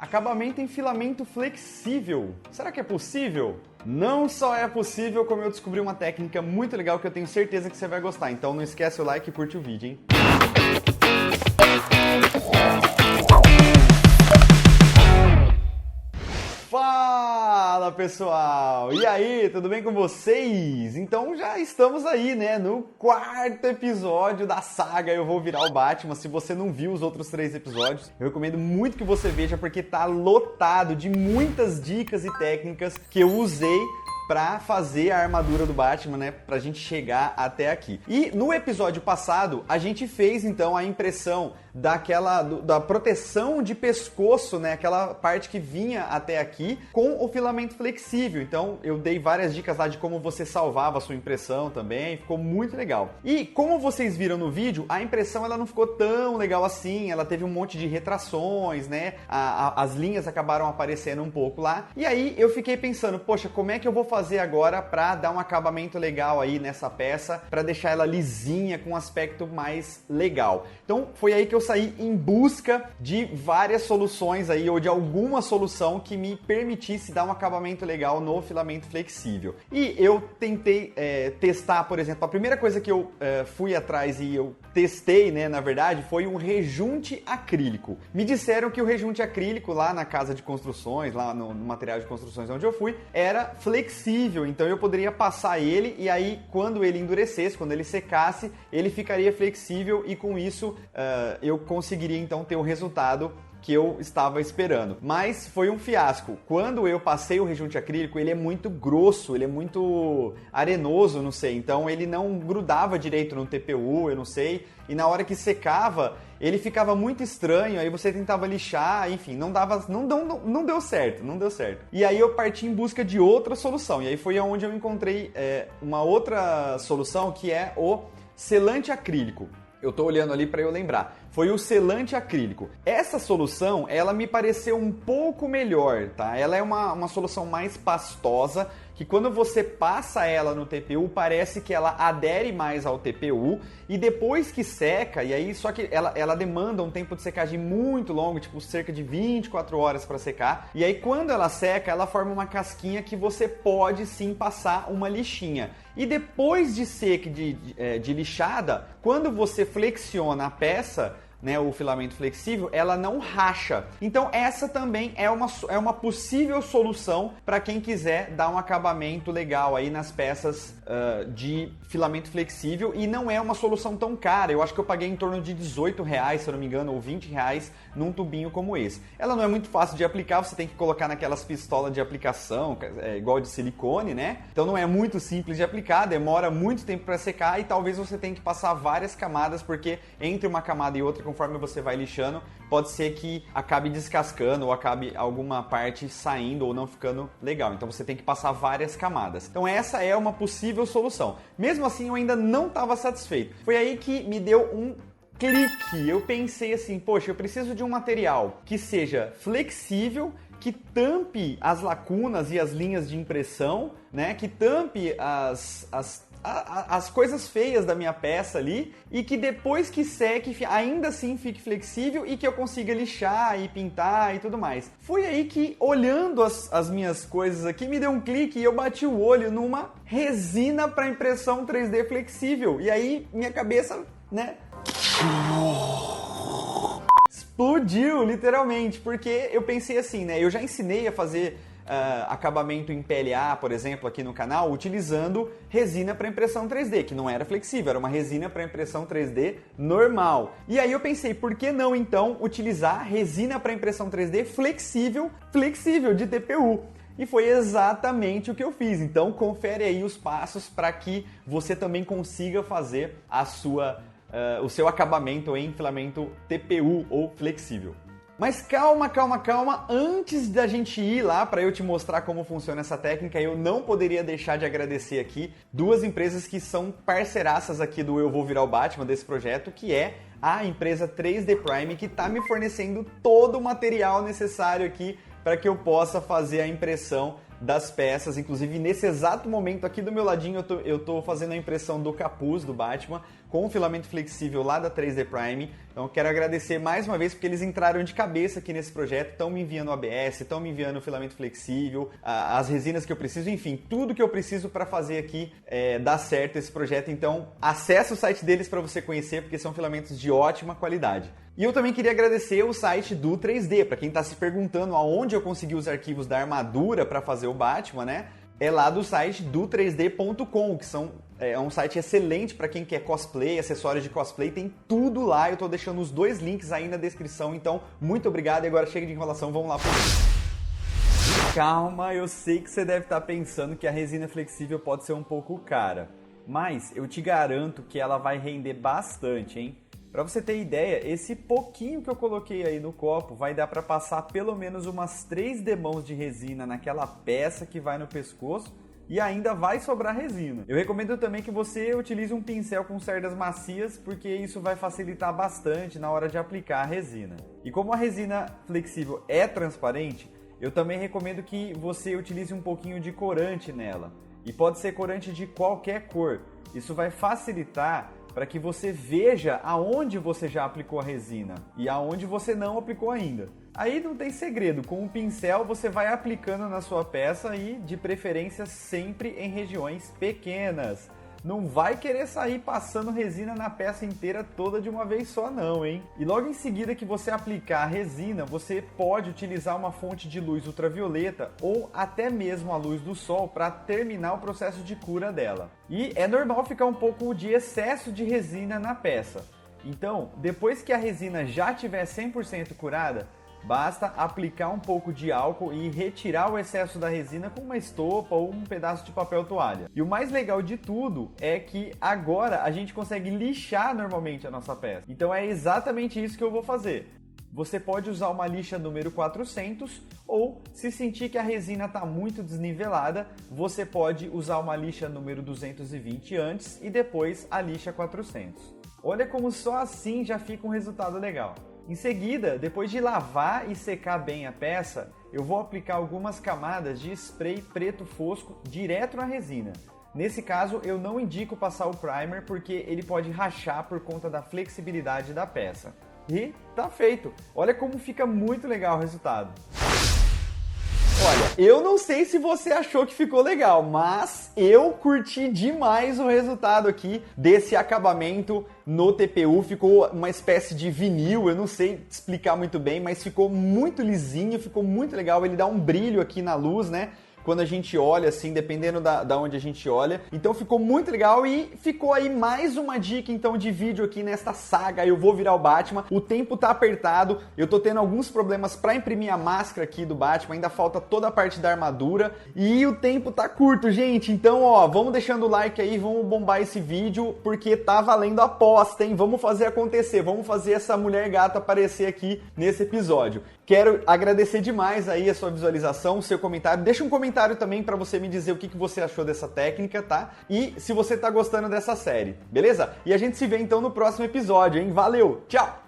Acabamento em filamento flexível. Será que é possível? Não só é possível, como eu descobri uma técnica muito legal que eu tenho certeza que você vai gostar. Então não esquece o like e curte o vídeo, hein? Fala pessoal! E aí, tudo bem com vocês? Então já estamos aí, né, no quarto episódio da saga Eu Vou Virar o Batman. Se você não viu os outros 3 episódios, eu recomendo muito que você veja porque tá lotado de muitas dicas e técnicas que eu usei pra fazer a armadura do Batman, né, pra gente chegar até aqui. E no episódio passado, a gente fez então a impressão da proteção de pescoço, né, aquela parte que vinha até aqui, com o filamento flexível. Então eu dei várias dicas lá de como você salvava a sua impressão também, ficou muito legal. E como vocês viram no vídeo, a impressão ela não ficou tão legal assim, ela teve um monte de retrações, né, as linhas acabaram aparecendo um pouco lá, e aí eu fiquei pensando, poxa, como é que eu vou fazer agora para dar um acabamento legal aí nessa peça, para deixar ela lisinha, com um aspecto mais legal. Então foi aí que eu saí em busca de várias soluções aí, ou de alguma solução que me permitisse dar um acabamento legal no filamento flexível. E eu tentei testar, por exemplo, a primeira coisa que eu fui atrás e eu testei, né, na verdade, foi um rejunte acrílico. Me disseram que o rejunte acrílico lá na casa de construções, lá no material de construções onde eu fui, era flexível, então eu poderia passar ele e aí quando ele endurecesse, quando ele secasse, ele ficaria flexível e com isso eu conseguiria então ter o resultado que eu estava esperando. Mas foi um fiasco. Quando eu passei o rejunte acrílico, ele é muito grosso, ele é muito arenoso, não sei. Então ele não grudava direito no TPU, eu não sei. E na hora que secava, ele ficava muito estranho, aí você tentava lixar, enfim, não deu certo, não deu certo. E aí eu parti em busca de outra solução. E aí foi onde eu encontrei uma outra solução, que é o selante acrílico. Eu tô olhando ali para eu lembrar. Foi o selante acrílico. Essa solução, ela me pareceu um pouco melhor, tá? Ela é uma solução mais pastosa, que quando você passa ela no TPU, parece que ela adere mais ao TPU, e depois que seca, e aí só que ela demanda um tempo de secagem muito longo, tipo cerca de 24 horas para secar, e aí quando ela seca, ela forma uma casquinha que você pode sim passar uma lixinha. E depois de seca, de lixada, quando você flexiona a peça, né, o filamento flexível, ela não racha. Então essa também é uma possível solução para quem quiser dar um acabamento legal aí nas peças de filamento flexível, e não é uma solução tão cara. Eu acho que eu paguei em torno de R$18, se eu não me engano, ou R$20 num tubinho como esse. Ela não é muito fácil de aplicar, você tem que colocar naquelas pistolas de aplicação, igual de silicone, né? Então não é muito simples de aplicar, demora muito tempo para secar e talvez você tenha que passar várias camadas, porque entre uma camada e outra, conforme você vai lixando, pode ser que acabe descascando ou acabe alguma parte saindo ou não ficando legal. Então você tem que passar várias camadas. Então essa é uma possível solução. Mesmo assim, eu ainda não estava satisfeito. Foi aí que me deu um clique. Eu pensei assim, poxa, eu preciso de um material que seja flexível, que tampe as lacunas e as linhas de impressão, né? Que tampe as coisas feias da minha peça ali, e que depois que seque ainda assim fique flexível e que eu consiga lixar e pintar e tudo mais. Foi aí que, olhando as minhas coisas aqui, me deu um clique e eu bati o olho numa resina para impressão 3D flexível. E aí minha cabeça, né, explodiu literalmente, porque eu pensei assim, né, eu já ensinei a fazer acabamento em PLA, por exemplo, aqui no canal, utilizando resina para impressão 3D, que não era flexível, era uma resina para impressão 3D normal. E aí eu pensei, por que não então utilizar resina para impressão 3D flexível de TPU? E foi exatamente o que eu fiz. Então confere aí os passos para que você também consiga fazer o seu acabamento em filamento TPU ou flexível. Mas calma, antes da gente ir lá para eu te mostrar como funciona essa técnica, eu não poderia deixar de agradecer aqui 2 empresas que são parceiraças aqui do Eu Vou Virar o Batman, desse projeto, que é a empresa 3D Prime, que está me fornecendo todo o material necessário aqui para que eu possa fazer a impressão das peças. Inclusive nesse exato momento aqui do meu ladinho eu tô fazendo a impressão do capuz do Batman com o filamento flexível lá da 3D Prime. Então eu quero agradecer mais uma vez porque eles entraram de cabeça aqui nesse projeto, estão me enviando o ABS, estão me enviando o filamento flexível, as resinas que eu preciso, enfim, tudo que eu preciso para fazer aqui dar certo esse projeto. Então acesse o site deles para você conhecer, porque são filamentos de ótima qualidade. E eu também queria agradecer o site do 3D, para quem está se perguntando aonde eu consegui os arquivos da armadura para fazer o Batman, né? É lá do site do 3D.com, que é um site excelente para quem quer cosplay, acessórios de cosplay, tem tudo lá. Eu estou deixando os 2 links aí na descrição, então muito obrigado. E agora chega de enrolação, vamos lá pro vídeo. Calma, eu sei que você deve estar pensando que a resina flexível pode ser um pouco cara, mas eu te garanto que ela vai render bastante, hein? Para você ter ideia, esse pouquinho que eu coloquei aí no copo vai dar para passar pelo menos umas 3 demãos de resina naquela peça que vai no pescoço e ainda vai sobrar resina. Eu recomendo também que você utilize um pincel com cerdas macias, porque isso vai facilitar bastante na hora de aplicar a resina. E como a resina flexível é transparente, eu também recomendo que você utilize um pouquinho de corante nela. E pode ser corante de qualquer cor. Isso vai facilitar para que você veja aonde você já aplicou a resina e aonde você não aplicou ainda. Aí não tem segredo, com o pincel você vai aplicando na sua peça e, de preferência, sempre em regiões pequenas. Não vai querer sair passando resina na peça inteira toda de uma vez só não, hein? E logo em seguida que você aplicar a resina, você pode utilizar uma fonte de luz ultravioleta ou até mesmo a luz do sol para terminar o processo de cura dela. E é normal ficar um pouco de excesso de resina na peça. Então, depois que a resina já estiver 100% curada, basta aplicar um pouco de álcool e retirar o excesso da resina com uma estopa ou um pedaço de papel toalha. E o mais legal de tudo é que agora a gente consegue lixar normalmente a nossa peça. Então é exatamente isso que eu vou fazer. Você pode usar uma lixa número 400 ou, se sentir que a resina está muito desnivelada, você pode usar uma lixa número 220 antes e depois a lixa 400. Olha como só assim já fica um resultado legal. Em seguida, depois de lavar e secar bem a peça, eu vou aplicar algumas camadas de spray preto fosco direto na resina. Nesse caso, eu não indico passar o primer porque ele pode rachar por conta da flexibilidade da peça. E tá feito! Olha como fica muito legal o resultado. Olha, eu não sei se você achou que ficou legal, mas eu curti demais o resultado aqui desse acabamento no TPU. Ficou uma espécie de vinil, eu não sei explicar muito bem, mas ficou muito lisinho, ficou muito legal. Ele dá um brilho aqui na luz, né? Quando a gente olha, assim, dependendo da onde a gente olha. Então ficou muito legal e ficou aí mais uma dica, então, de vídeo aqui nesta saga. Eu vou virar o Batman. O tempo tá apertado, eu tô tendo alguns problemas pra imprimir a máscara aqui do Batman. Ainda falta toda a parte da armadura e o tempo tá curto, gente. Então, ó, vamos deixando o like aí, vamos bombar esse vídeo, porque tá valendo a aposta, hein? Vamos fazer acontecer, vamos fazer essa mulher gata aparecer aqui nesse episódio. Quero agradecer demais aí a sua visualização, o seu comentário. Deixa um comentário também para você me dizer o que você achou dessa técnica, tá? E se você tá gostando dessa série, beleza? E a gente se vê então no próximo episódio, hein? Valeu, tchau!